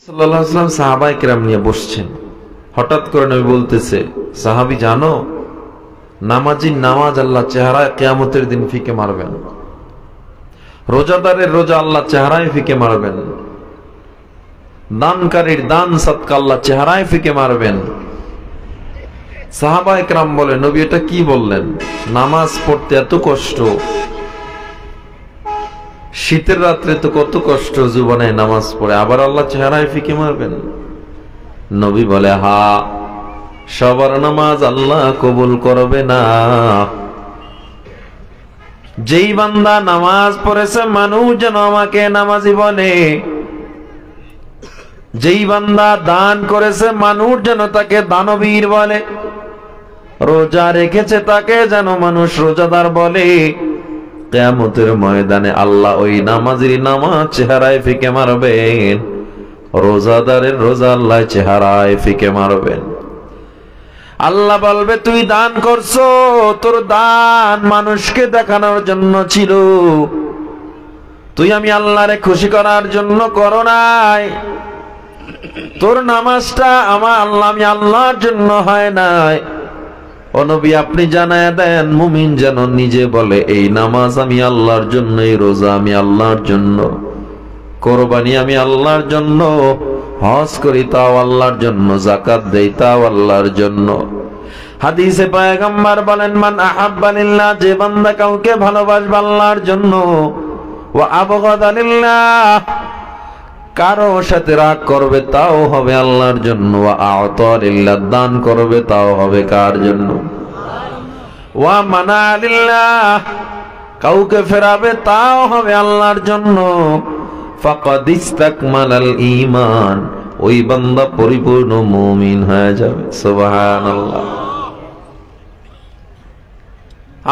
সাল্লাল্লাহু আলাইহি ওয়াসাল্লাম সাহাবায়ে কেরাম নিয়ে বসছেন। হঠাৎ করে নবী বলতেছে, সাহাবী জানো, নামাজির নামাজ আল্লাহ চেহারায় কিয়ামতের দিন ফিকে মারবেন, রোজাদারের রোজা আল্লাহ চেহারায় ফিকে মারবেন, দানকারীর দান সাদকা আল্লাহ চেহারায় ফিকে মারবেন। সাহাবায়ে কেরাম বলে, নবী এটা কি বললেন? নামাজ পড়তে এত কষ্ট, শীতের রাত্রে তো কত কষ্ট জীবনে নামাজ পড়ে, আবার আল্লাহ চেহারায় ফিকে মারবেন? নবী বলে, হা, সবার নামাজ আল্লাহ কবুল করবে না। যেই বান্দা নামাজ পড়েছে মানুষ যেন আমাকে নামাজি বলে, যেই বান্দা দান করেছে মানুষ যেন তাকে দানবীর বলে, রোজা রেখেছে তাকে যেন মানুষ রোজাদার বলে। কিয়ামতের ময়দানে আল্লাহ ওই নামাজির নামাজ চেহারায় ফিকে মারবেন, রোজাদারের রোজা আল্লাহ চেহারায় ফিকে মারবেন। আল্লাহ বলবে, তুই দান করছো, তোর দান মানুষকে দেখানোর জন্য ছিল, তুই আমি আল্লাহরে খুশি করার জন্য করো নাই। তোর নামাজটা আমি আল্লাহর জন্য হয় নাই। ও নবী, আপনি জানায় দেন, মুমিন যেন নিজে বলে, এই নামাজ আমি আল্লাহর জন্য, এই রোজা আমি আল্লাহর জন্য, কোরবানি আমি আল্লাহর জন্য, হজ করি তাও আল্লাহর জন্য, যাকাত দেই তাও আল্লাহর জন্য। হাদিসে পয়গম্বর বলেন, মান আহাব্বা লিল্লাহ, যে বান্দা কাউকে ভালোবাসবে আল্লাহর জন্য, ওয়া আবগাদা লিল্লাহ, কারো সাথে রাগ করবে তাও হবে আল্লাহর জন্য, ওয়া আ'তা লিল্লাহ, দান করবে তাও হবে কার জন্য, ওয়া মানা লিল্লাহ, কাউকে ফেরাবে তাও হবে আল্লাহর জন্য, ফাকাদ ইসতাকমালাল ঈমান, ওই বান্দা পরিপূর্ণ মুমিন হয়ে যাবে। সুবহানাল্লাহ।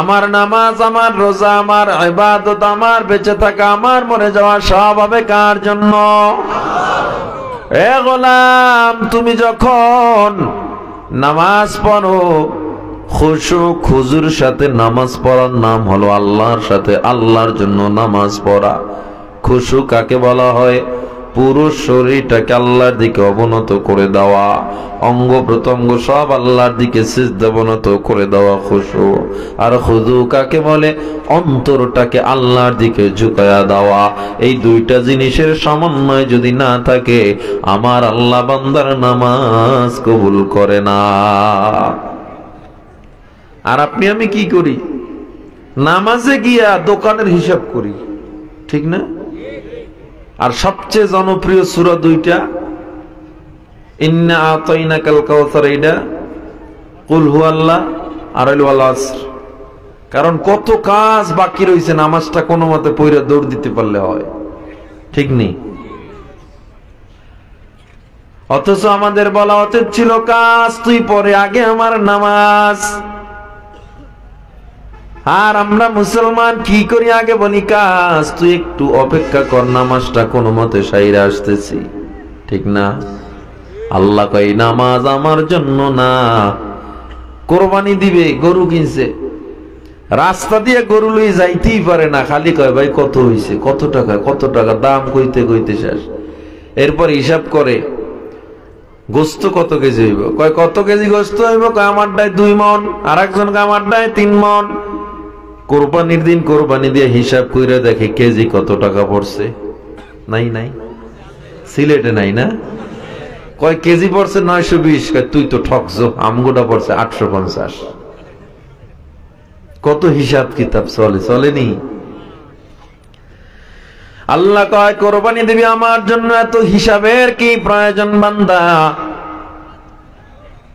আমার নামাজ, আমার রোজা, আমার ইবাদত, আমার বেঁচে থাকা, আমার মরে যাওয়া সব হবে কার জন্য? এ গোলাম, তুমি যখন নামাজ পড়ো, খুশুক হুজুর সাথে নামাজ পড়ার নাম হলো আল্লাহর সাথে আল্লাহর জন্য নামাজ পড়া। খুশু কাকে বলা হয়? পুরো শরীরটাকে আল্লাহর দিকে অবনত করে দেওয়া, অঙ্গ প্রত্যঙ্গ সব আল্লাহর দিকে সিজদা অবনত করে দেওয়া খুশু। আর খুদু কাকে বলে? অন্তরটাকে আল্লাহর দিকে ঝুঁকায়া দেওয়া। এই দুইটা জিনিসের সমন্বয় যদি না থাকে, আমার আল্লাহ বান্দার নামাজ কবুল করে না। আর আপনি আমি কি করি? নামাজে গিয়া দোকানের হিসাব করি, ঠিক না? আর সবচেয়ে জনপ্রিয় সূরা দুইটা, ইন্না আতাইনাকাল কাউসার, এইটা কুল হুয়াল্লাহ আর ওয়াল আসর। কারণ কত কাজ বাকি রয়েছে, নামাজটা কোনো মতে পড়ে দৌড় দিতে পারলে হয়, ঠিক নেই? অথচ আমাদের বলা উচিত ছিল, কাজ তুই পরে, আগে আমার নামাজ। আর আমরা মুসলমান কি করি? আগে বলি কাজ তুই একটু অপেক্ষা কর, নামাজটা কোনো মতে সাইরে আসতেছি, ঠিক না? আল্লাহ কই, নামাজ আমার জন্য না। কোরবানি দিবে, গরু কিনছে, রাস্তা দিয়ে গরু লই যাইতেই পারে না, খালি কয়, ভাই কত হইছে, কত টাকা, কত টাকা, দাম কইতে কইতে শেষ। এরপর হিসাব করে, গোস্ত কত কেজি হইব, কয় কত কেজি গোস্ত হইব, কয় আমারটায় 2 মণ, আর একজন কয় আমারটায় 3 মণ। কোরবানির দিন কোরবানি দিয়ে হিসাব কইরা দেখে কেজি কত টাকা পড়ছে। নাই নাই, সিলেটে নাই না? কয় কেজি পড়ছে 920, কয় তুই তো ঠকছো, আমগোটা পড়ছে 850। কত হিসাব কিতাব চলে, চলেনি? আল্লাহ কয়, কোরবানি দিবি আমার জন্য, এত হিসাবের কি প্রয়োজন বান্দা?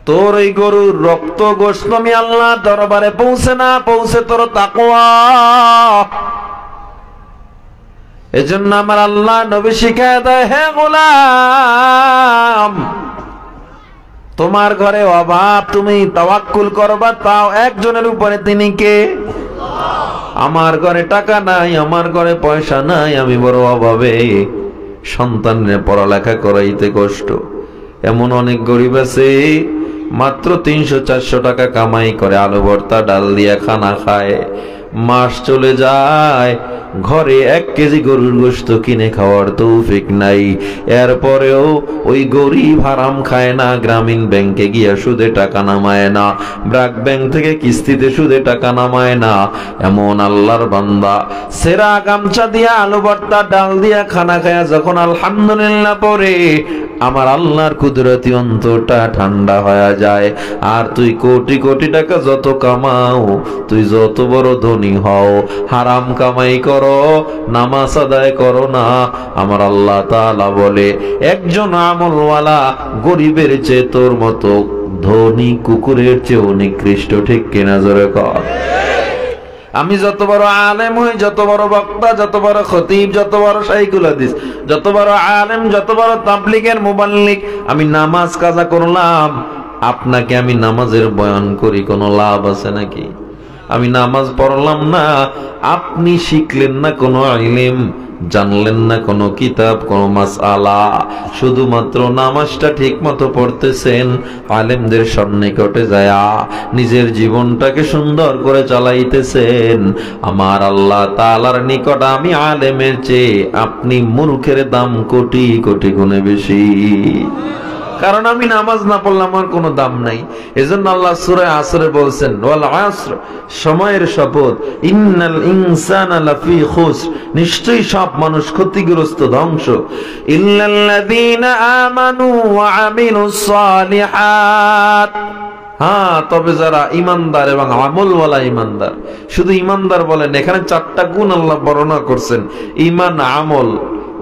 তোর এই গরুর রক্ত গোশত আমি আল্লাহ দরবারে পৌঁছে না পৌঁছে তোর তাকওয়া। এজন্য আমার আল্লাহ নবী শিখায় দেয়, হে গোলাম, তোমার ঘরে অভাব, তুমি তাওয়াক্কুল করবা, তাও একজনের উপরে, তিনি কে? আমার ঘরে টাকা নাই, আমার ঘরে পয়সা নাই, আমি বড় অভাবে, সন্তানের পড়ালেখা করাইতে কষ্ট। এমন অনেক গরিব আছে, মাত্র 300-400 টাকা কামাই করে, আলু ভর্তা ডাল দিয়া খানা খায়, মাস চলে যায়, ঘরে 1 কেজি গরুর গোশত কিনে খাওয়ার তৌফিক নাই। এরপরেও ওই গরিব হারাম খায় না, গ্রামীণ ব্যাংকে গিয়া সুদে টাকা নামায় না, ব্র্যাক ব্যাংক থেকে কিস্তিতে সুদে টাকা নামায় না। এমন আল্লাহর বান্দা সেরা গামছা দিয়া আলু ভর্তা ডাল দিয়া খানা খায়া যখন আলহামদুলিল্লাহ পড়ে, আমার আল্লাহর কুদরতি অন্তরটা ঠান্ডা হয়ে যায়। আর তুই কোটি কোটি টাকা যত কামাও, তুই যত বড় ধনী হও, হারাম কামাই করো, নামাজ আদায় করো না, আমার আল্লাহ তাআলা বলে একজন আমলওয়ালা গরিবের চেয়ে তোর মতো ধনী কুকুরের চেয়ে নিকৃষ্ট। ঠিক কিনা জোরে কর। আমি যত বড় আলেম হই, যত বড় বক্তা, যত বড় খতিব, যত বড় শাইখুল হাদিস, যত বড় আলেম, যত বড় তাবলীগের মুবাল্লিগ, আমি নামাজ কাজা করলাম, আপনাকে আমি নামাজের বয়ান করি, কোনো লাভ আছে নাকি? আমি নামাজ পড়লাম না, আপনি শিখলেন না কোনো ইলম, জানলেন না কোনো কিতাব, কোনো মাসআলা, শুধুমাত্র নামাজটা ঠিক মতো পড়তেছেন, আলেমদের সন্নিকটে যায়া নিজের জীবনটাকে সুন্দর করে চালাইতেছেন। আমার আল্লাহ তাআলার নিকট আমি আলেমের চেয়ে আপনি মূর্খের দাম কোটি কোটি গুণে বেশি। কারণ আমি নামাজ না পড়লে আমার কোনো দাম নাই। এজন্য আল্লাহ সূরা আসরে বলছেন, ওয়াল আসর, সময়ের শপথ, ইন্নাল ইনসানা লাফি খুসর, নিশ্চয়ই সব মানুষ ক্ষতিগ্রস্ত, ধ্বংস, ইল্লাল্লাযীনা আমানু ওয়া আমিলুস সালিহাত, হ্যাঁ তবে যারা ইমানদার এবং আমলওয়ালা ইমানদার। শুধু ইমানদার বলেন, এখানে 4টা গুণ আল্লাহ বর্ণনা করছেন, ঈমান, আমল,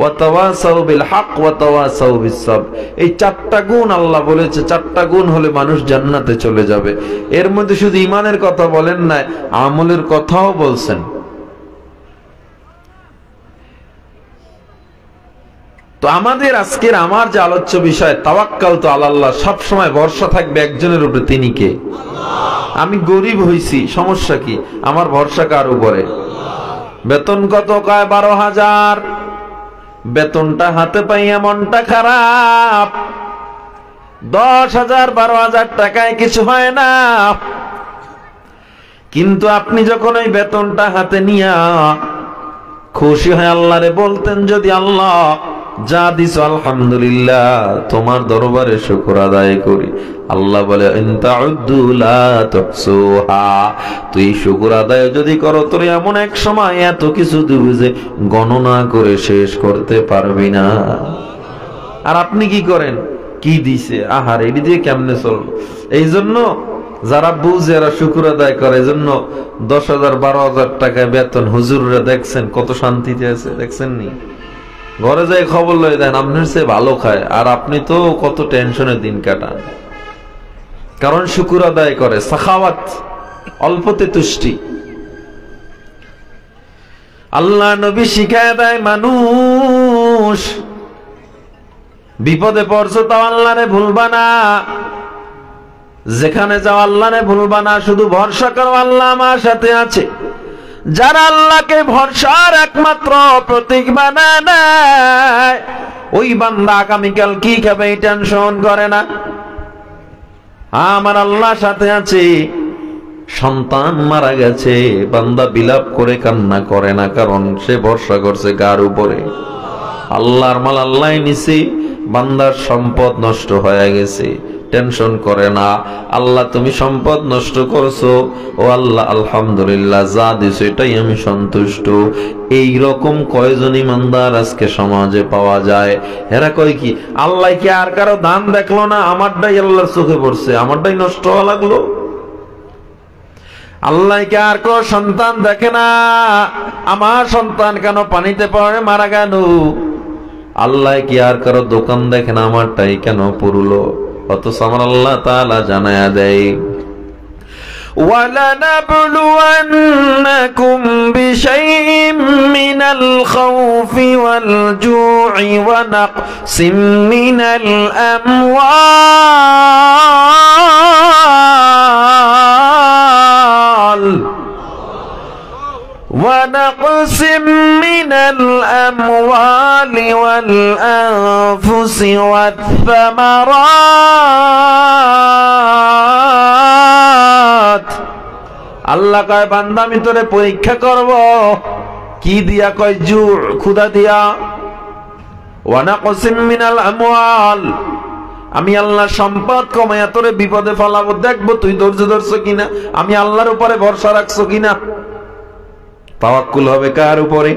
ওয়া তাওয়াসাউ বিল হক ওয়া তাওয়াসাউ বিস সাবর। এই 4টা গুণ আল্লাহ বলেছে, 4টা গুণ হলে মানুষ জান্নাতে চলে যাবে। এর মধ্যে শুধু ঈমানের কথা বলেন না, আমলের কথাও বলছেন। তো আমাদের আজকের আমার যে আলোচ্য বিষয়, তাওয়াক্কালতু আলাল্লাহ, সব সময় ভরসা থাকবে একজনের উপরে, তিনি কে? আল্লাহ। আমি গরিব হইছি, সমস্যা কি? আমার ভরসা কার উপরে? বেতন কত? কয় 12,000। বেতনটা হাতে পাইয়া মনটা খারাপ, 10,000 12,000 টাকায় কিছু হয় না। কিন্তু আপনি যখন ওই বেতনটা হাতে নিয়া খুশি হয় আল্লাহরে বলতেন, যদি আল্লাহ যা দিস আলহামদুলিল্লাহ, তোমার দরবারে শুকর আদায় করি। আল্লাহ বলে ইনতাউদ্দু লা তুহসুহা, তুই শুকর আদায় যদি করো, তোর এমন এক সময় এত কিছু দিবে যে গণনা করে শেষ করতে পারবি না। আর আপনি কি করেন? কি দিছে, আহার এটি দিয়ে কেমনে চলবো? এই জন্য যারা বুঝে এরা শুকর আদায় করে। এই জন্য 10,000 12,000 টাকায় বেতন হুজুররা দেখছেন কত শান্তিতে আছে, দেখছেন নি? ঘরে যাই খবর লয়ে দেন, আপনার সে ভালো খায়, আর আপনি তো কত টেনশনে দিন কাটান। কারণ শুকর আদায় করে, সাখাওয়াত, অল্পতে তুষ্টি। আল্লাহ নবী শিখায় দেয়, মানুষ বিপদে পড়ছো তাও আল্লাহরে ভুলবা না, যেখানে যাও আল্লাহরে ভুলবা না, শুধু ভরসা করো আল্লাহ আমার সাথে আছে। যারা আল্লাহকে ভরসার একমাত্র প্রতীক বানায় নেয়, ওই বান্দা আগামীকাল কি খাবে এই টেনশন করে না। আমার আল্লাহ সাথে আছে। সন্তান মারা গেছে, বান্দা বিলাপ করে কান্না করে না, কারণ সে ভরসা করছে কার উপরে? আল্লাহর মাল আল্লাহ নিছে, বান্দার সম্পদ নষ্ট হয়ে গেছে, টেনশন করে না। আল্লাহ তুমি সম্পদ নষ্ট করছো, ও আল্লাহ আলহামদুলিল্লাহ যা দিছো এটাই আমি সন্তুষ্ট। এই রকম কয়জন ইমানদার আজকে সমাজে পাওয়া যায়। এরা কয় কি, আল্লাহ কি আর কারো দান দেখলো না, আমারটাই আল্লাহর চোখে পড়ছে, আমারটাই নষ্ট হওয়া লাগলো। আল্লাহ কি আর কারো সন্তান দেখে না, আমার সন্তান কেন পানিতে পড়ে মারা গেল। আল্লাহ কি আর কারো দোকান দেখে না, আমারটাই কেন পুরলো। অথচ আমার আল্লাহ তাআলা জানায়া দেয়, وَلَنَبْلُوَنَّكُمْ بِشَيْءٍ مِّنَ الْخَوْفِ وَالْجُوعِ وَنَقْصٍ مِّنَ الْأَمْوَالِ وَالْأَنفُسِ وَالثَّمَرَاتِ। আল্লাহ কয় বান্দা আমি তোরে পরীক্ষা করব কি দিয়া? কয় জু ক্ষুধা দিয়া। ওয়া নাকসিম মিনাল আমওয়াল, আমি আল্লাহ সম্পদ কমায়া তোরে বিপদে ফেলাবো, দেখবো তুই ধৈর্য ধরছো কিনা, আমি আল্লাহর উপরে ভরসা রাখছো কিনা। তাওয়াক্কুল হবে কার উপরে?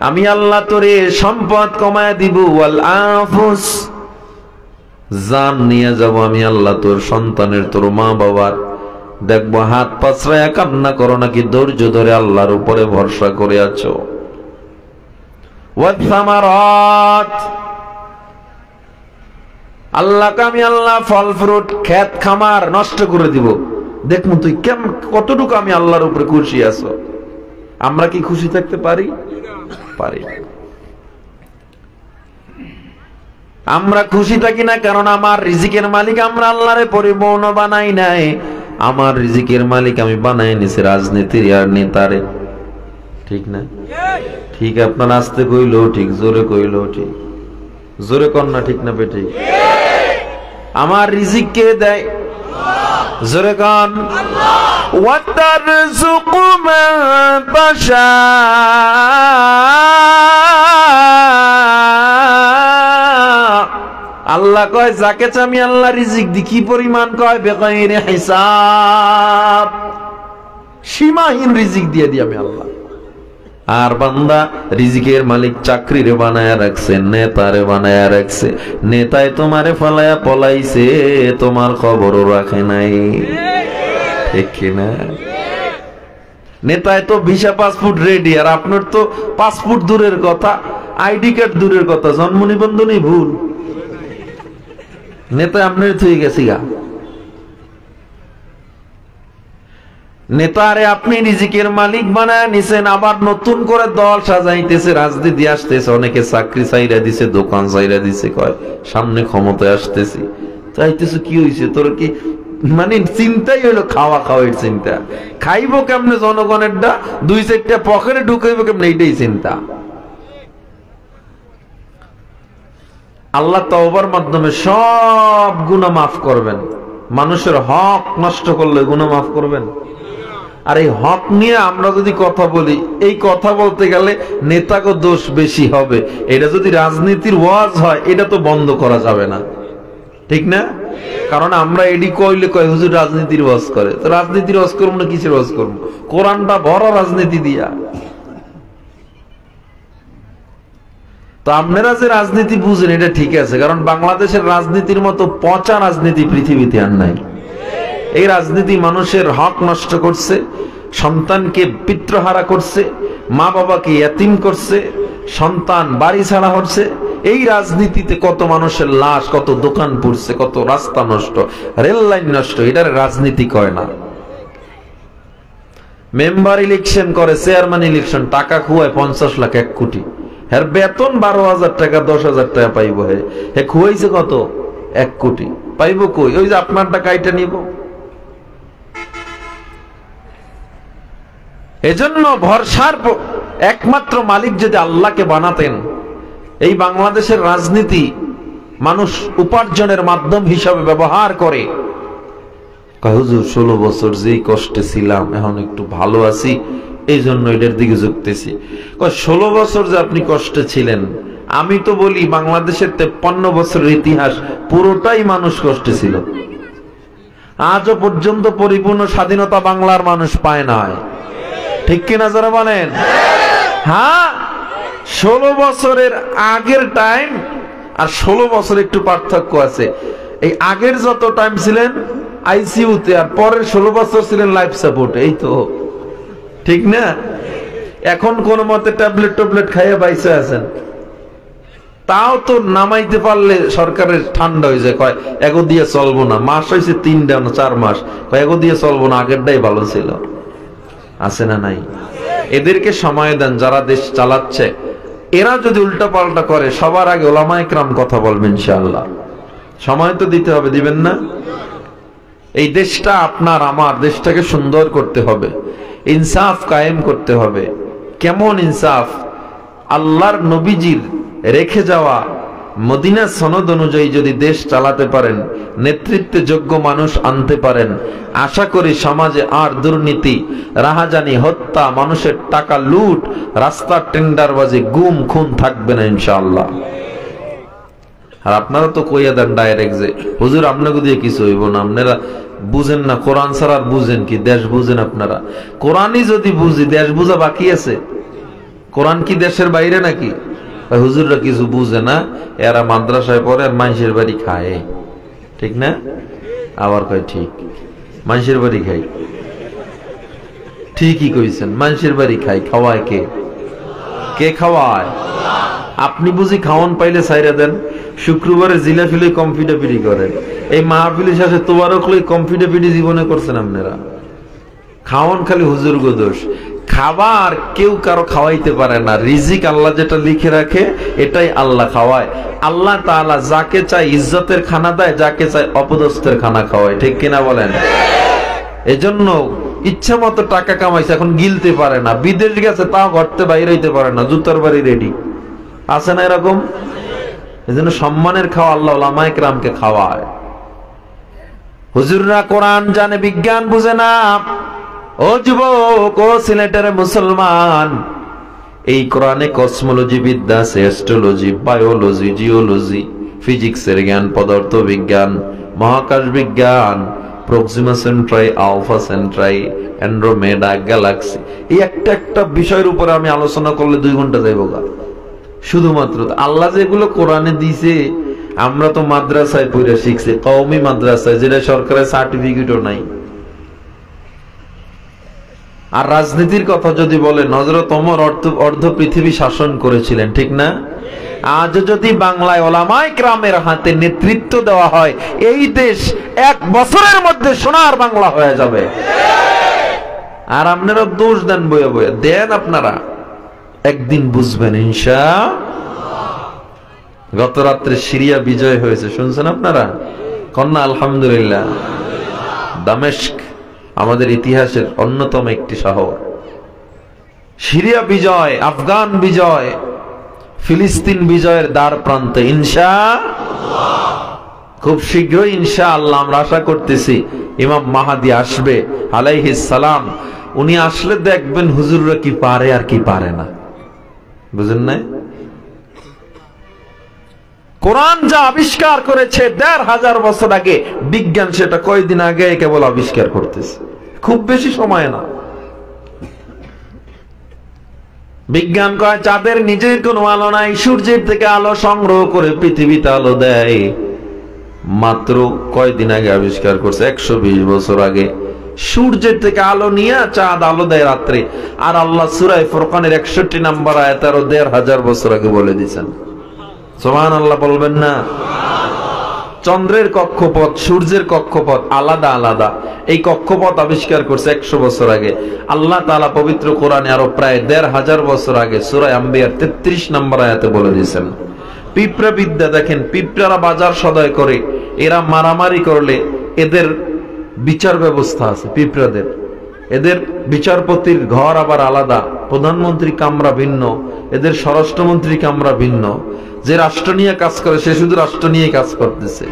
আমি আল্লাহ তোরে সম্পদ কমায়া দিব। ওয়াল আনফুস, জান নিয়ে যাব আমি আল্লাহ তোর সন্তানের, তোর মা বাবার। দেখবো হাত পাছড়ায়া কান্না করো নাকি ধৈর্য ধরে আল্লাহর উপরে ভরসা করে আছো। ওয়াত সামারাত, আল্লাহকে আমি আল্লাহ ফল ফ্রুট ক্ষেত খামার নষ্ট করে দিব, দেখবো তুই কেমন কতটুকু আমি আল্লাহর উপরে খুশি আছো। আমরা কি খুশি থাকতে পারি? পারি। আমরা খুশি থাকি না কারণ আমার রিজিকের মালিক আমরা আল্লাহরে পরিপূর্ণ বানাই নাই। আমার রিজিকের মালিক আমি বানাই নিছি রাজনীতির আর নেতারে। ঠিক না? ঠিক। আপনার আস্তে কইলো ঠিক, জোরে কইলো ঠিক, জোরে কর না ঠিক না বেঠি? আমার রিজিক কে দেয়? জোরে কন। ওয়াতারযুকু মান তাশা, আল্লাহ কয় যাকে চাই আমি আল্লাহ রিজিক দি। কি পরিমাণ? কয় বেগাইরে হিসাব, সীমাহীন রিজিক দিয়ে দিই আমি আল্লাহ। আর বান্দা রিজিকের মালিক চাকরিরে বানায়া রাখছে, নেতারে বানায়া রাখছে। নেতায় তোমারে ফলায়া পলাইছে, তোমার খবরও রাখে নাই। ঠিক কিনা? নেতায় তো ভিসা পাসপোর্ট রেডি, আর আপনার তো পাসপোর্ট দূরের কথা, আইডি কার্ড দূরের কথা, জন্ম নিবন্ধনই ভুল। নেতা আপনার থুই গেছি গা। নেতারে আপনি রিজিকের মালিক বানায় নিছেন, আবার নতুন করে দল সাজাইতেছে, রাজনীতি আসতেছে, অনেকে চাকরি চাইরা দিছে, দোকান চাইরা দিছে, কয় সামনে ক্ষমতায় আসতেছি। চাইতেছে কি হইছে তোর? কি মানে চিন্তাই হইলো খাওয়া খাওয়ার চিন্তা। খাইবো কেমনে জনগণেরটা, দুই চারটা পকেটে ঢুকাইবো কেমনে, এইটাই চিন্তা। আল্লাহ তওবার মাধ্যমে সব গুনাহ মাফ করবেন। মানুষের হক নষ্ট করলে গুনাহ মাফ করবেন? আর এই হক নিয়ে আমরা যদি কথা বলি, এই কথা বলতে গেলে নেতাকে দোষ বেশি হবে। এটা যদি রাজনীতির ওয়াজ হয়, এটা তো বন্ধ করা যাবে না। ঠিক না? কারণ আমরা এডি কইলে কয় হুজুর রাজনীতির ওয়াজ করে, তো রাজনীতির ওয়াজ করবো না কিসের ওয়াজ করবো? কোরআনটা ভরা রাজনীতি দিয়া। তো আপনারা যে রাজনীতি বুঝেন এটা ঠিক আছে, কারণ বাংলাদেশের রাজনীতির মতো পচা রাজনীতি পৃথিবীতে আর নাই। এই রাজনীতি মানুষের হক নষ্ট করছে, সন্তানকে পিতৃহারা করছে, মা বাবাকে ইয়াতিম করছে, সন্তান বাড়ি ছাড়া হচ্ছে। এই রাজনীতিতে কত মানুষের লাশ, কত দোকান পুড়ছে, কত রাস্তা নষ্ট, রেল লাইন নষ্ট। এটার রাজনীতি কয় না। মেম্বার ইলেকশন করে, চেয়ারম্যান ইলেকশন, টাকা খুয়ায় 50 লাখ 1 কোটি। এর বেতন 12,000 টাকা 10,000 টাকা পাইব। হে খুয়াইছে কত? 1 কোটি। পাইব কই? ওই যে আপনার টাকা এটা নিব। এজন্য ভরসার একমাত্র মালিক যদি আল্লাহকে বানাতেন, এই বাংলাদেশের রাজনীতি মানুষ উপার্জনের মাধ্যম হিসাবে ব্যবহার করে। হুজুর 16 বছর যেই কষ্টে ছিলাম, এখন একটু ভালো আছি, এই জন্য এটার দিকে ঝুঁকতেছি। 16 বছর যে আপনি কষ্টে ছিলেন, আমি তো বলি বাংলাদেশের 53 বছরের ইতিহাস পুরোটাই মানুষ কষ্টে ছিল। আজও পর্যন্ত পরিপূর্ণ স্বাধীনতা বাংলার মানুষ পায় না। ঠিক কিনা যারা বলেন? হ্যাঁ, 16 বছরের আগের টাইম আর 16 বছর একটু পার্থক্য আছে। এই আগের যত টাইম ছিলেন আইসিইউতে, আর পরের 16 বছর ছিলেন লাইফ সাপোর্টে। এই তো ঠিক না? এখন কোন মতে ট্যাবলেট খাইয়ে বাইসে আছেন, তাও তো নামাইতে পারলে সরকারের ঠান্ডা হয়ে যায়, কয় এগো দিয়ে চলবো না। মাস হয়েছে 3 না 4 মাস, কয় এগো দিয়ে চলবো না, আগেরটাই ভালো ছিল। আছে না নাই? এদেরকে সময় দেন যারা দেশ চালাচ্ছে। এরা যদি উল্টা পাল্টা করে, সবার আগে ওলামায়ে কেরাম কথা বলবেন ইনশাআল্লাহ। সময় তো দিতে হবে, দিবেন না? এই দেশটা আপনার আমার, দেশটাকে সুন্দর করতে হবে, ইনসাফ কায়েম করতে হবে। কেমন ইনসাফ? আল্লাহর নবীজির রেখে যাওয়া মদিনা সনদ অনুযায়ী যদি দেশ চালাতে পারেন, নেতৃত্বে যোগ্য মানুষ আনতে পারেন, আশা করি সমাজে আর দুর্নীতি, রাহাজানি, হত্যা, মানুষের টাকা লুট, রাস্তার টেন্ডারবাজি, গুম খুন থাকবে না ইনশাআল্লাহ। আর আপনারা তো কইয়া দেন ডাইরেক্ট যে হুজুর আপনাকে দিয়ে কিছু হইব না, আপনারা বুঝেন না, কোরআন ছাড়া আর বুঝেন কি, দেশ বুঝেন আপনারা? কোরআনই যদি বুঝি, দেশ বুঝা বাকি আছে? কোরআন কি দেশের বাইরে নাকি? হুজুররা কিছু বুঝে না, এরা মাদ্রাসায় পড়ে আর মানুষের বাড়ি খায়, ঠিক না? আবার কয় ঠিক, মানুষের বাড়ি খাই। ঠিকই কইছেন, মানুষের বাড়ি খাই। খাওয়ায় কে? কে খাওয়ায়? আপনি বুঝি খাওয়ান পাইলে ছাইরা দেন? শুক্রবারে জিলাফিলে কম্পিটাপিটি করেন, এই মাহফিলের শেষে তোবারকলে কম্পিটাপিটি জীবনে করছেন আপনারা। খাওয়ান খালি হুজুর গো দোষ। খাবার কেউ কারো খাওয়াইতে পারে না, রিজিক আল্লাহ যেটা লিখে রাখে এটাই আল্লাহ খাওয়ায়। আল্লাহ তাআলা যাকে চায় ইজ্জতের খানা দেয়, যাকে চায় অপদস্থের খানা খাওয়ায়, ঠিক কিনা বলেন? এজন্য ইচ্ছা মতো টাকা কামাইছে, এখন গিলতে পারে না, বিদেশ গেছে তাও ঘরতে বাইরে হইতে পারে না, জুতার বাড়ি রেডি আছে না এরকম? এজন্য সম্মানের খাওয়া আল্লাহ উলামায়ে কেরামকে খাওয়ায়। হুজুররা কোরআন জানে, বিজ্ঞান বুঝে না। ও যুবক, ও সিলেটের মুসলমান, এই কোরআনে কসমোলজি বিদ্যা আছে, অ্যাস্ট্রোলজি, বায়োলজি, জিওলজি, ফিজিক্সের জ্ঞান, পদার্থ বিজ্ঞান, মহাকাশ বিজ্ঞান, Proxima Centauri, Alpha Centauri, Andromeda, galaxy, এই একটা একটা বিষয়ের উপরে আমি আলোচনা করলে 2 ঘন্টা যাইব গা। শুধুমাত্র আল্লাহ যেগুলো কোরআনে দিছে, আমরা তো মাদ্রাসায় পড়ে শিখছি, কওমি মাদ্রাসায়, যেটা সরকারের সার্টিফিকেটও নাই। আর রাজনীতির কথা যদি বলেন, হযরত ওমর অর্ধ পৃথিবী শাসন করেছিলেন, ঠিক না? আজ যদি বাংলায় ওলামায়ে কেরামের হাতে নেতৃত্ব দেওয়া হয়, এই দেশ 1 বছরের মধ্যে সোনার বাংলা হয়ে যাবে। আর আপনারা দোষ দেন বইয়া বইয়া, দেন আপনারা, একদিন বুঝবেন ইনশাআল্লাহ। গত রাত্রে সিরিয়া বিজয় হয়েছে, শুনছেন আপনারা? কন্যা আলহামদুলিল্লাহ। দামেস্ক আমাদের ইতিহাসের অন্যতম একটি শহর। সিরিয়া বিজয়, আফগান বিজয়, ফিলিস্তিন বিজয়ের দ্বার প্রান্তে ইনশাআল্লাহ। খুব শীঘ্রই ইনশাআল্লাহ আমরা আশা করতেছি ইমাম মাহদী আসবে আলাইহিস সালাম। উনি আসলে দেখবেন হুজুররা কি পারে আর কি পারে না, বুঝেন না? কোরআন যা আবিষ্কার করেছে 1500 বছর আগে, বিজ্ঞান সেটা কয়দিন আগে কেবল আবিষ্কার করতেছে, খুব বেশি সময় না। বিজ্ঞান কয় চাঁদের নিজের কোনো আলো নাই, সূর্যের থেকে আলো সংগ্রহ করে পৃথিবীতে আলো দেয়। মাত্র কয়দিন আগে আবিষ্কার করছে, 120 বছর আগে। সূর্যের থেকে আলো নিয়ে চাঁদ আলো দেয় রাত্রে। আর আল্লাহ সূরা ফুরকানের 61 নম্বর আয়াতে আরো 1500 বছর আগে বলে দিয়েছেন। সুবহানাল্লাহ বলবেন না? চন্দ্রের কক্ষপথ, সূর্যের কক্ষপথ আলাদা আলাদা। এই কক্ষপথ আবিষ্কার করছে 100 বছর আগে। আল্লাহ তাআলা পবিত্র কোরআনে আরো প্রায় 1500 বছর আগে সূরা আম্বিয়ার 33 নম্বর আয়াতে বলে দিয়েছেন। পিঁপড়া বিদ্যা দেখেন, পিঁপড়ারা বাজার সদাই করে, এরা মারামারি করলে এদের বিচার ব্যবস্থা আছে। পিঁপড়াদের, এদের বিচারপতির ঘর আবার আলাদা, প্রধানমন্ত্রী কামরা ভিন্ন, এদের স্বরাষ্ট্রমন্ত্রী কামরা ভিন্ন। যে রাষ্ট্র নিয়ে কাজ করে সে শুধু রাষ্ট্র নিয়ে কাজ করতেছে,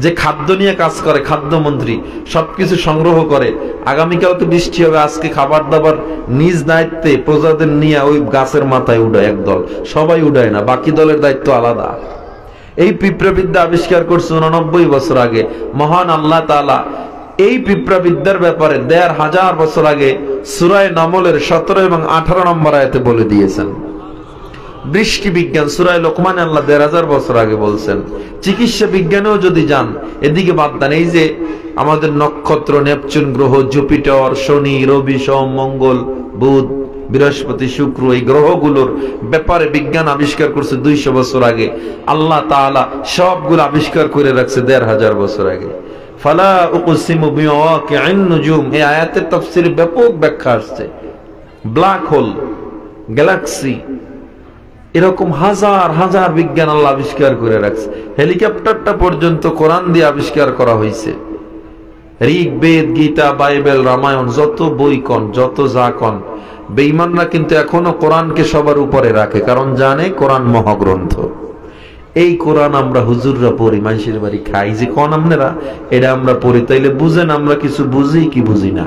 যে খাদ্য নিয়ে কাজ করে খাদ্যমন্ত্রী সবকিছু সংগ্রহ করে। আগামীকাল তো বৃষ্টি হবে, আজকে খাবার দাবার নিজ দায়িত্বে প্রজাদের নিয়ে ওই গাছের মাথায় উড়ায় একদল, সবাই উড়ায় না, বাকি দলের দায়িত্ব আলাদা। এই পিঁপড়া বিদ্যা আবিষ্কার করছে 89 বছর আগে মহান আল্লাহ তাআলা। এই পিঁপড়া বিদ্যার ব্যাপারে 1500 বছর আগে সূরা নামলের 17 এবং 18 নম্বর আয়াতে বলে দিয়েছেন। বৃষ্টি বিজ্ঞান সূরা লোকমানে আল্লাহ 1500 বছর আগে বলছেন। চিকিৎসা বিজ্ঞানেও যদি যান, এদিকে বাদ দেন, এই যে আমাদের নক্ষত্র, নেপচুন গ্রহ, জুপিটার, শনি, রবি, সোম, মঙ্গল, বুধ, বৃহস্পতি, শুক্র, এই গ্রহগুলোর ব্যাপারে বিজ্ঞান আবিষ্কার করছে 200 বছর আগে। আল্লাহ তাআলা সবগুলো আবিষ্কার করে রাখছে 1500 বছর আগে। ফালা উকসিমু বিওয়াকিন নুজুম, এই আয়াতের তাফসীরে ব্যাপক ব্যাখ্যা আসছে। ব্ল্যাক হোল, গ্যালাক্সি, এরকম হাজার হাজার বিজ্ঞান আল্লাহ আবিষ্কার করে রাখছে। হেলিকপ্টারটা পর্যন্ত কোরআন দিয়ে আবিষ্কার করা হয়েছে। ঋগ, বেদ, গীতা, বাইবেল, রামায়ণ, যত বই কন, যত যা কন, বেঈমানরা কিন্তু এখনো কোরআনকে সবার উপরে রাখে, কারণ জানে কোরআন মহাগ্রন্থ। এই কোরআন আমরা হুজুররা পড়ি, মানুষের বাড়ি খাই, যে কোন আপনারা এটা আমরা পড়ি, তাইলে বুঝেন আমরা কিছু বুঝি কি বুঝি না?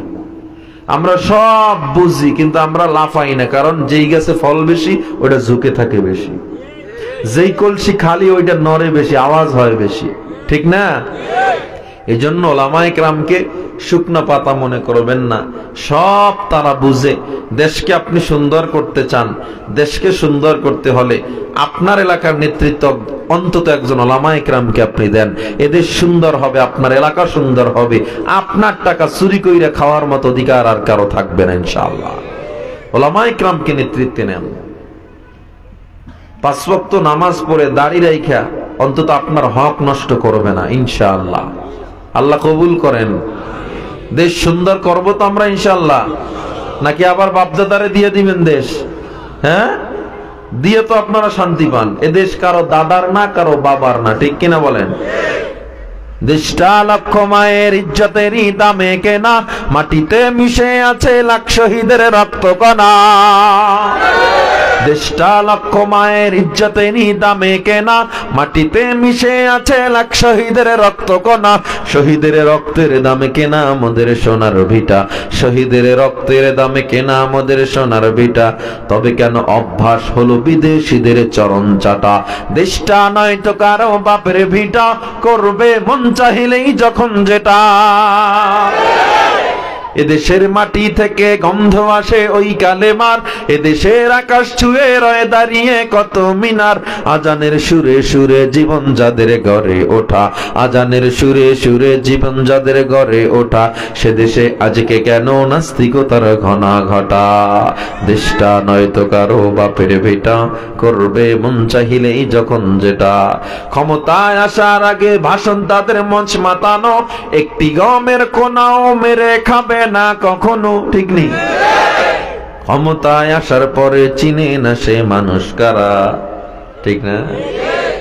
আমরা সব বুঝি, কিন্তু আমরা লাফাই না, কারণ যেই গাছে ফল বেশি ওটা ঝুঁকে থাকে বেশি, যেই কলসি খালি ওইটা নড়ে বেশি, আওয়াজ হয় বেশি, ঠিক না? এই জন্য ওলামায়ে কেরামকে শুকনা পাতা মনে করবেন না, সব তারা বুঝে। দেশকে আপনি সুন্দর করতে চান, দেশকে সুন্দর করতে হলে আপনার এলাকার নেতৃত্ব অন্তত একজন ওলামায়ে কেরামকে আপনি দেন, এদেশ সুন্দর হবে, আপনার এলাকা সুন্দর হবে, আপনার টাকা চুরি কইরা খাওয়ার মতো অধিকার আর কারো থাকবে না ইনশাআল্লাহ। ওলামায়ে কেরামকে নেতৃত্বে নেন, 5 ওয়াক্ত নামাজ পড়ে দাড়ি রাইখা অন্তত আপনার হক নষ্ট করবে না ইনশাআল্লাহ। আল্লাহ কবুল করেন। দেশ সুন্দর করব তো আমরা ইনশাআল্লাহ, নাকি আবার বাপদাদারে দিয়ে দিবেন দেশ? হ্যাঁ, দিয়ে তো আপনারা শান্তি পান। এ দেশ কারো দাদার না, কারো বাবার না, ঠিক কিনা বলেন? দেশটা লক্ষ মায়ের ইজ্জতেরই দামে কেনা, মাটিতে মিশে আছে লাখ শহীদের রক্ত কণা। দেশটা লক্ষ মায়ের ইজ্জতেরই দামে কেনা, মাটিতে মিশে আছে লাখ শহীদের রক্ত কণা। শহীদের রক্তের দামে কেনা আমাদের সোনার ভিটা, শহীদের রক্তের দামে কেনা আমাদের সোনার ভিটা। তবে কেন অভ্যাস হলো বিদেশিদের চরণ চাটা? দেশটা নয় তো কারো বাপের ভিটা, করবে মন চাহিলেই যখন যেটা। এদেশের মাটি থেকে গন্ধ আসে ওই কালেমার, এদেশের আকাশ ছুঁয়ে রয়ে দাঁড়িয়ে কত মিনার। আজানের সুরে সুরে জীবন যাদের গড়ে ওঠা, আজানের সুরে সুরে জীবন যাদের গড়ে ওঠা, সে দেশে আজকে কেন নাস্তিকতার ঘনা ঘটা? দেশটা নয়তো কারো বাপের ভিটা, করবে মন চাহিলেই যখন যেটা। ক্ষমতায় আসার আগে ভাষণ তাদের মঞ্চ মাতানো, একটি গমের কোনাও মেরে খাবে না কখনো, ঠিক নেই? ক্ষমতায় আসার পরে চিনে না সে মানুষ কারা, ঠিক না?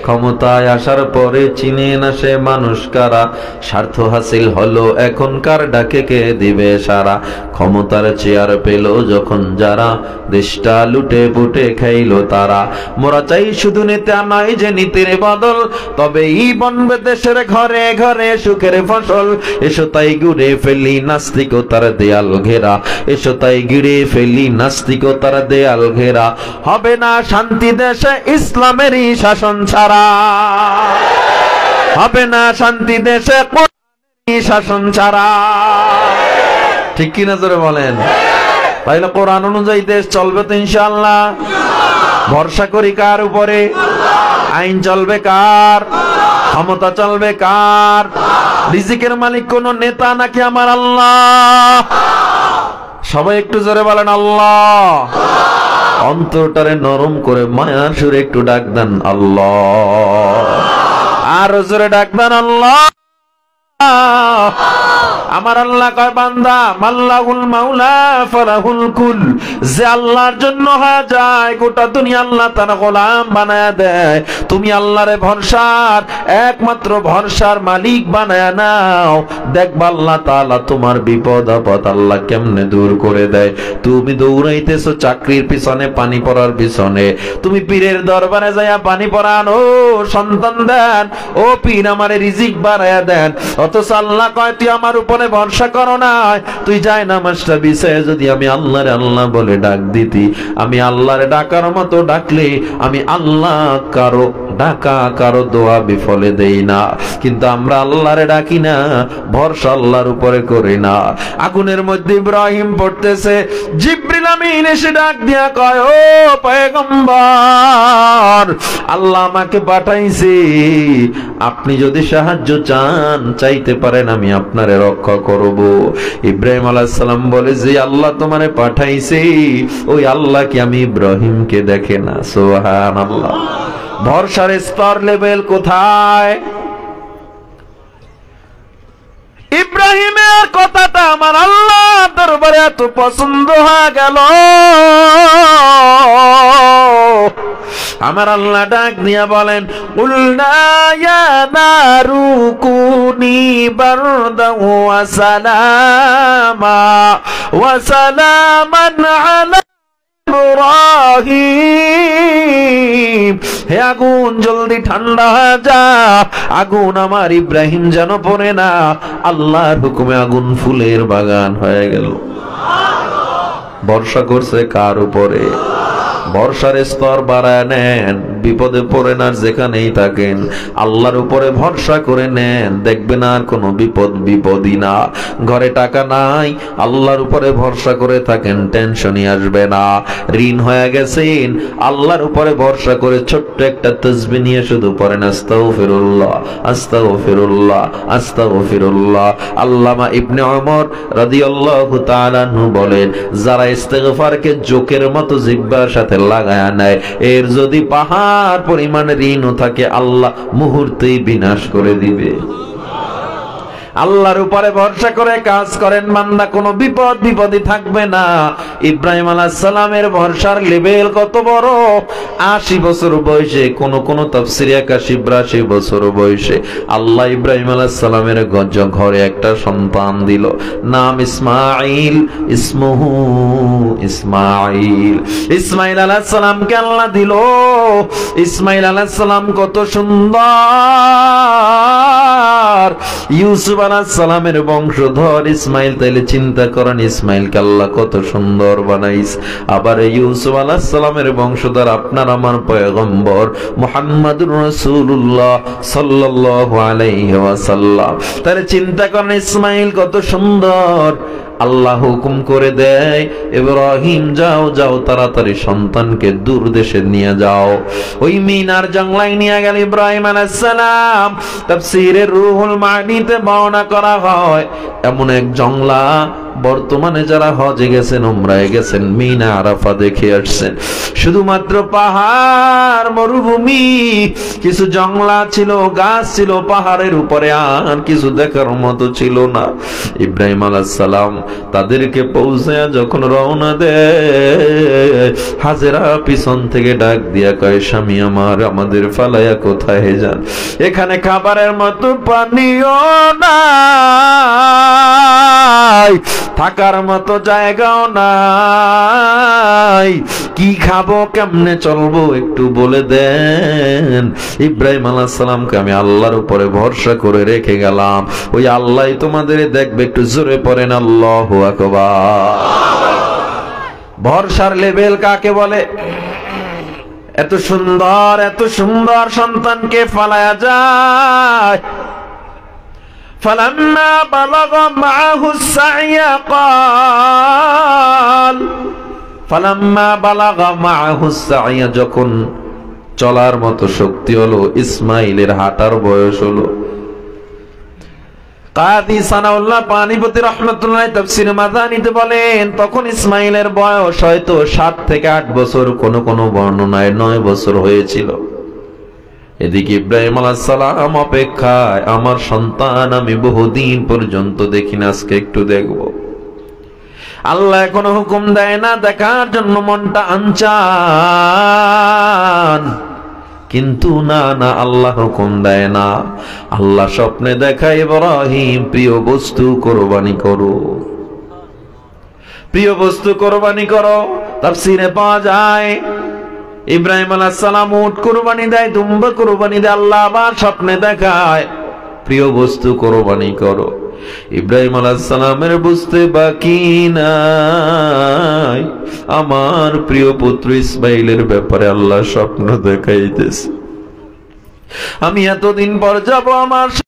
ক্ষমতায় আসার পরে চিনে না সে মানুষ কারা। স্বার্থ হাসিল হলো এখনকার ডাকে কে দিবে সারা। ক্ষমতার চেয়ার পেল যখন যারা, দেশটা লুটে পুটে খাইলো তারা। মোরা চাই শুধু নেতা নয় যে নীতির বদল, তবেই বনবে দেশের ঘরে ঘরে সুখের ফসল। এসো তাই গুড়ে ফেলি নাস্তিকতার দেয়াল ঘেরা, এসো তাই গিড়ে ফেলি নাস্তিকতার দেয়াল ঘেরা। হবে না শান্তি দেশে ইসলামেরই শাসন ছাড়া, হবে না শান্তি দেশে কোরআনেরই শাসন ছাড়া, ঠিক কি না জোরে বলেন? তাইলে কোরআন অনুযায়ী দেশ চলবে তো ইনশাআল্লাহ। ভরসা করি কার উপরে? আইন চলবে কার? ক্ষমতা চলবে কার? রিজিকের মালিক কোন নেতা নাকি আমার আল্লাহ? সবাই একটু জোরে বলেন আল্লাহ। অন্তরটারে নরম করে মায়ার সুরে একটু ডাক দেন আল্লাহ, আর জোরে ডাক দেন আল্লাহ। আমার আল্লাহ কয় বান্দা, মাল্লাহুল মাওলা ফালাহুল কুল, যে আল্লাহর জন্য হয়ে যায় গোটা দুনিয়া আল্লাহ তার গোলাম বানায়া দেয়। তুমি আল্লাহরে ভরসার একমাত্র ভরসার মালিক বানায়া নাও, দেখবা আল্লাহ তাআলা তোমার বিপদ আপদ আল্লাহ কেমনে দূর করে দেয়। তুমি দৌড়াইতেছো চাকরির পিছনে, পানি পড়ার পিছনে, তুমি পীরের দরবারে যাইয়া পানি পড়ান, ও সন্তান দেন, ও পীর আমারে রিজিক বাড়ায়া দেন। অথচ আল্লাহ কয় তুই আমার উপরে ভরসা করো না, তুই যায় নামাজটা বিছায় যদি আমি আল্লাহরে আল্লাহ বলে ডাক দিতি, আমি আল্লাহরে ডাকার মতো ডাকলে আমি আল্লাহ কারো ডাকা কারো দোয়া বিফলে দেই না। কিন্তু আমরা আল্লাহরে ডাকি না, ভরসা আল্লাহর উপরে করি না। আগুনের মধ্যে ইব্রাহিম পড়তেছে, জিবরিল আমিন এসে ডাক দিয়া কয়, ও পয়গম্বর, আল্লাহ আমাকে পাঠাইছে, আপনি যদি সাহায্য চান চাইতে পারেন, আমি আপনারে রক্ষা করব। ইব্রাহিম আলাইহিস সালাম বলে, যে আল্লাহ তোমারে পাঠাইছে ওই আল্লাহ কি আমি ইব্রাহিমকে দেখে না? সুবহানাল্লাহ। ভরসার স্তর লেভেল কোথায়? ইব্রাহিমের কথাটা আমার আল্লাহ দরবারে এত পছন্দ হয়ে গেল, আমার আল্লাহ ডাক দিয়া বলেন, কুলনা ইয়া নারু কুনি বারদান ওয়া সালামান আলা ইব্রাহিম, হে আগুন জলদি ঠান্ডা হয়ে যা, আগুন আমার ইব্রাহিম যেন পড়ে না। আল্লাহর হুকুমে আগুন ফুলের বাগান হয়ে গেল। বর্ষা করছে কার উপরে? বর্ষার স্তর বাড়ায় নেন, বিপদে পড়ে না যেখানেই থাকেন, আল্লাহর উপরে ভরসা করে নেন, দেখবেন আর কোনো বিপদই না। ঘরে টাকা নাই, আল্লাহর উপরে ভরসা করে থাকেন, টেনশনই আসবে না। ঋণ হয়ে গেছেন, আল্লাহর উপরে ভরসা করে ছোট্ট একটা তাসবিহ নিয়ে শুধু পড়েন আস্তাগফিরুল্লাহ আস্তাগফিরুল্লাহ আস্তাগফিরুল্লাহ। আল্লামা ইবনে ওমর রাদিয়াল্লাহু তাআলা আনহু বলেন, যারা ইস্তেগফারকে জোকের মতো জিহ্বার সাথে লাগায়া নেয়, এর যদি পাহাড় পরিমাণ ঋণও থাকে, আল্লাহ মুহূর্তেই বিনাশ করে দিবে। আল্লাহর উপরে ভরসা করে কাজ করেন বান্দা, কোনো বিপদই থাকবে না। ইব্রাহিম আলাইহিস সালামের ভরসার লেভেল কত বড়! 80 বছর বয়সে, কোন তাফসীরে 81-82 বছর বয়সে আল্লাহ ইব্রাহিম আলাইহিস সালামের ঘরে একটা সন্তান দিল, নাম ইসমাঈল। ইসমুহু ইসমাঈল। ইসমাঈল আলাইহিস সালামকে আল্লাহ দিল। ইসমাঈল আলাইহিস সালাম কত সুন্দর! ইউসুফ আলাইহিস সালামের বংশধর ইসমাইল। তাইলে চিন্তা করেন ইসমাইলকে আল্লাহ কত সুন্দর বানাইছে। আবার ইউসুফ আলাইহিস সালামের বংশধর আপনার আমার পয়গম্বর মুহাম্মদুর রাসূলুল্লাহ সাল্লাল্লাহু আলাইহি ওয়াসাল্লাম। তাহলে চিন্তা করেন ইসমাইল কত সুন্দর। আল্লাহ হুকুম করে দেয়, ইব্রাহিম যাও যাও তাড়াতাড়ি সন্তানকে দূর দেশে নিয়ে যাও। ওই মিনার জঙ্গলায় নিয়ে গেল ইব্রাহিম আলাইহিস সালাম। তাফসীরে রুহুল মানিতে বর্ণনা করা হয়, এমন এক জঙ্গলা, বর্তমানে যারা হজে গেছেন, উমরায় গেছেন, মিনা আরাফা দেখে আসছেন, শুধুমাত্র পাহাড় মরুভূমি, কিছু জঙ্গলা ছিল, গাছ ছিল পাহাড়ের উপরে, আর কিছু দেখার মতো ছিল না। ইব্রাহিম আলাইহিস সালাম তাদেরকে পৌঁছায়া যখন রওনা দেয়, হাজেরা পিছন থেকে ডাক দিয়া কয়, স্বামী আমার, আমাদের ফালায়া কোথায় যান? এখানে খাবারের মতো পানিও নাই, থাকার মতো জায়গাও নাই, কি খাবো, কেমনে চলবো, একটু বলে দেন। ইব্রাহিম আলাইহিস সালামকে আমি আল্লাহর উপরে ভরসা করে রেখে গেলাম, ওই আল্লাহই তোমাদের দেখবে। একটু জোরে পড়েন আল্লাহু আকবার। ভরসার লেভেল কাকে বলে? এত সুন্দর সন্তানকে ফালায়া যায়। فلما بلغ معه السعي قال فلما بلغ معه السعي যখন চলার মতো শক্তি হলো, ইসমাইলের হাঁটার বয়স হলো। কাদি সানাউল্লাহ পানিপতি রাহমাতুল্লাহ তাফসীর মাদানিতে বলেন, তখন ইসমাইলের বয়স হয়তো 7 থেকে 8 বছর, কোন বর্ণনায় 9 বছর হয়েছিল। এদিকে ইব্রাহিম আলাইহিস সালাম অপেক্ষায়, আমার সন্তান আমি বহুদিন পর্যন্ত দেখিনি, আজকে একটু দেখব। আল্লাহ কোনো হুকুম দেয় না, দেখার জন্য মনটা আনচান, কিন্তু না, আল্লাহ হুকুম দেয় না। আল্লাহ স্বপ্নে দেখায়, ইব্রাহিম প্রিয় বস্তু কোরবানি করো, প্রিয় বস্তু কোরবানি করো। তাফসীরে পাওয়া যায় ইব্রাহিম আলাইহিস সালাম উট কুরবানি দেয়, দুম্বা কুরবানি দেয়। আল্লাহ আবার স্বপ্নে দেখায়, প্রিয় বস্তু কোরবানি করো। ইব্রাহিম আলাইহিস সালামের বুঝতে বাকি নাই, আমার প্রিয় পুত্র ইসমাইলের ব্যাপারে আল্লাহ স্বপ্ন দেখাইতেছে। আমি এতদিন পর যাব আমার